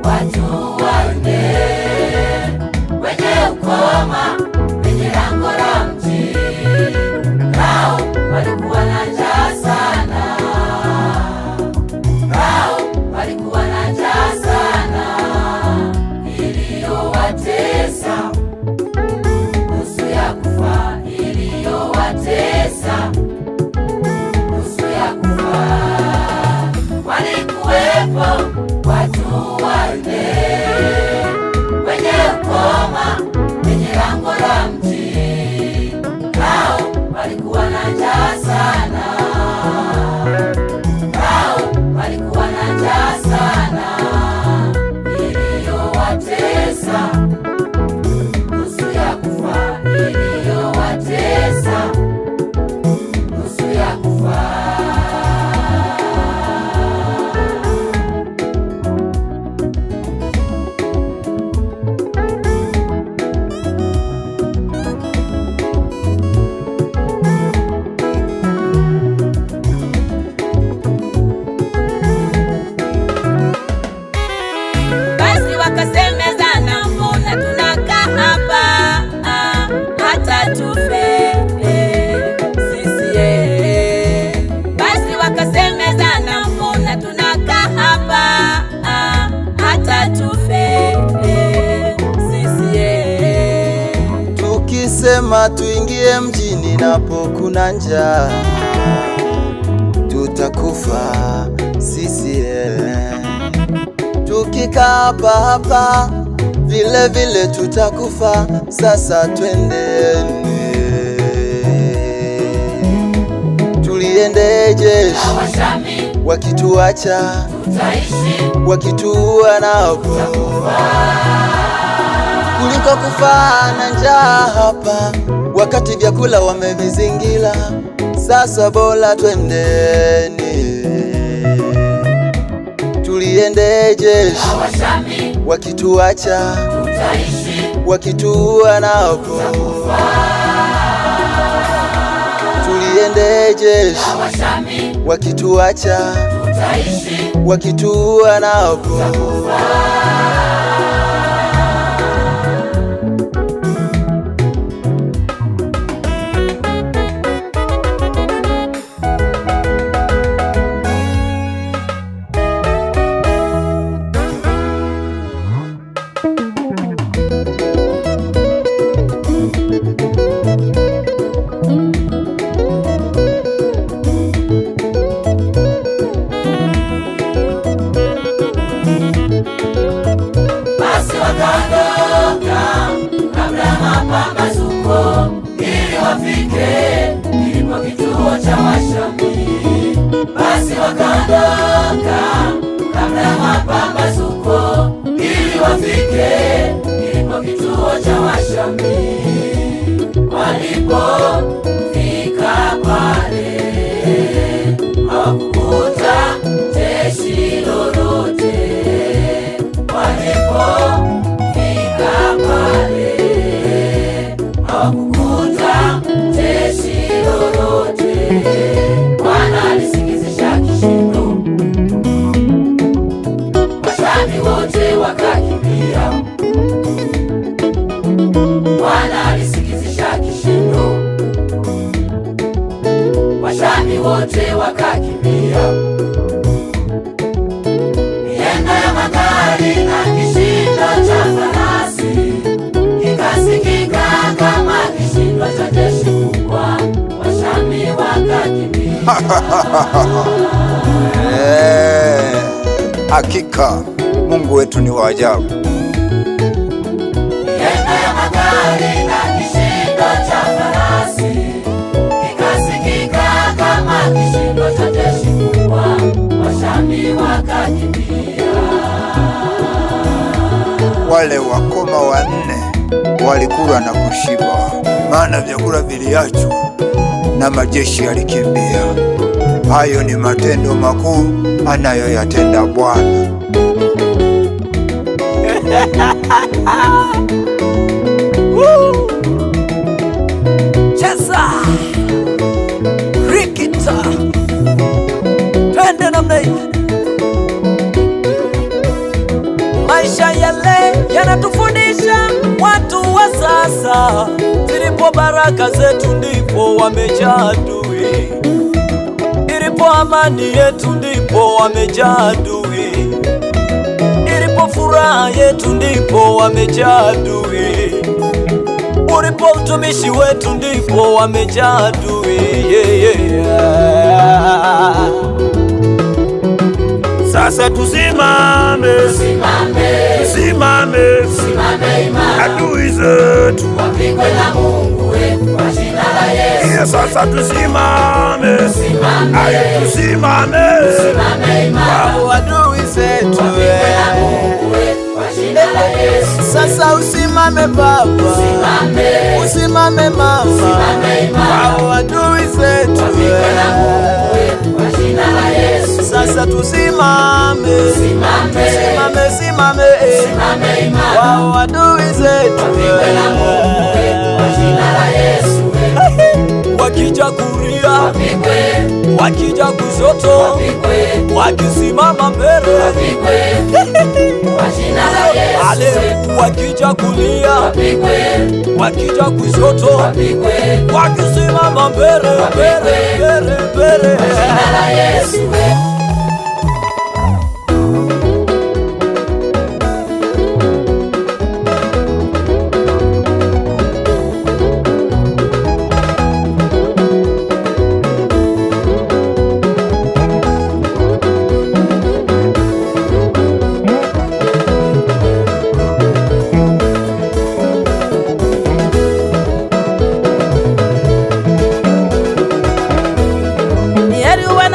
watu wanne wenye ukoma kwenye lango la mji. Nao walikuwa na njaa sana, nao walikuwa na njaa sana iliyowatesa, nusu ya kufa iliyowatesa, nusu ya kufa. Walikuwepo watu wanne wenye ukoma kwenye lango la mji. Nao walikuwa na njaa sana, nao walikuwa na njaa sana iliyowatesa, nusu ya kufa iliyowatesa, nusu ya kufa. Wakasemezana, mbona tunakaa hapa hata tufe sisi? Basi wakasemezana, mbona tunakaa hapa hata tufe sisi? Tukisema tuingie mjini napo kuna njaa, tutakufa sisi. Tukikaa hapa vile vile tutakufa. Sasa twendeni, tuliende jeshi, wakituacha tutaishi, wakituua napo kuliko kufa na njaa hapa, wakati vyakula wamevizingira. Sasa bora twendeni, tuliende jeshi, wakituacha tutaishi, wakituua napo tuliende jeshi, wakituacha tutaishi, wakituua napo mapambazuko ili wafike kilipo kituo cha Washami. Basi wakaondoka kabla ya mapambazuko ili wafike kilipo kituo cha Washami. Walipofika pale hawakukuta jeshi lolote. Walipofika pale hawakukuta jeshi lolote. Bwana alisikizisha kishindo, Washami wote wakakimbia. Bwana alisikizisha kishindo, Washami wote wakakimbia. Miendo ya magari na kishindo cha farasi kikasikika kama kishindo cha jeshi kubwa. Washami wakakimbia. Hakika Mungu wetu ni wa ajabu. Miendo ya magari na kishindo cha farasi kikasikika kama kishindo cha jeshi kubwa. Washami wakakimbia. Wale wakoma wanne walikula na kushiba, maana vyakula viliachwa na majeshi yalikimbia. Hayo ni matendo makuu anayoyatenda Bwana. Cheza rikita, twende namna hii. sasa zilipo baraka zetu ndipo wamejaa adui, ilipo amani yetu ndipo wamejaa adui, ilipo furaha yetu ndipo wamejaa adui, ulipo utumishi wetu ndipo wamejaa adui. Sasa tusimame, tusimame imara, adui zetu wapigwe na Mungu wetu kwa jina la Yesu. Sasa tusimame, tusimame imara, adui zetu wapigwe na Mungu wetu kwa jina la Yesu. sasa usimame baba, usimame mama, adui zetu wapigwe na Mungu wetu kwa jina la Yesu. sasa tusimame, simame imara, wao adui zetu wapigwe na Mungu wetu kwa jina la Yesu. Wakija kulia, Wapigwe, wakija kushoto, wapigwe, wakisimama mbele, wapigwe kwa jina la Yesu. ale wakija kulia, Wapigwe, wakija kushoto, wapigwe wakisimama mbele, mbele kwa jina la Yesu.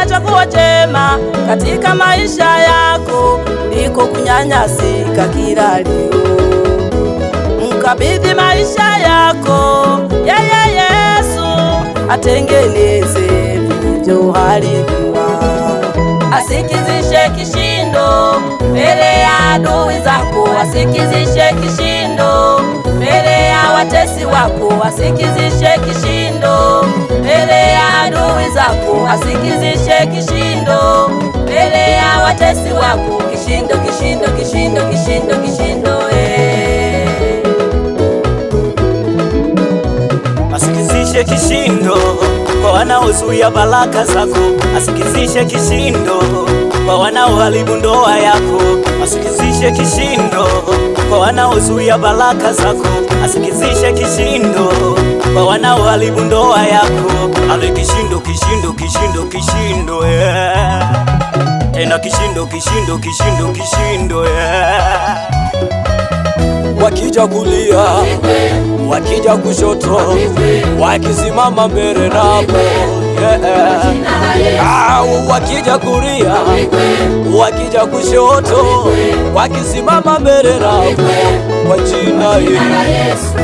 Chaguo jema katika maisha yako liko kunyanyasika kila leo. Mkabidhi maisha yako yeye Yesu, atengeneze vilivyoharibiwa, asikizishe kishindo mbele ya adui zako, asikizishe kishindo mbele ya watesi wako, asikizishe kishindo mbele ya adui zako, asikizishe kishindo mbele ya watesi wako, kishindo kishindo kishindo kishindo kishindo asikizishe kishindo kwa wanaozuia baraka zako, asikizishe kishindo kwa wanaoharibu ndoa yako, asikizishe kishindo kwa wanaozuia baraka zako, asikizishe kishindo kwa wanaoharibu ndoa yako. Ale kishindo kishindo kishindo kishindo tena kishindo kishindo kishindo kishindo wakija kulia, wakija kushoto, wakisimama mbele nako, wakija kulia, wakija kushoto, wakisimama mbele nako, kwa jina la Yesu.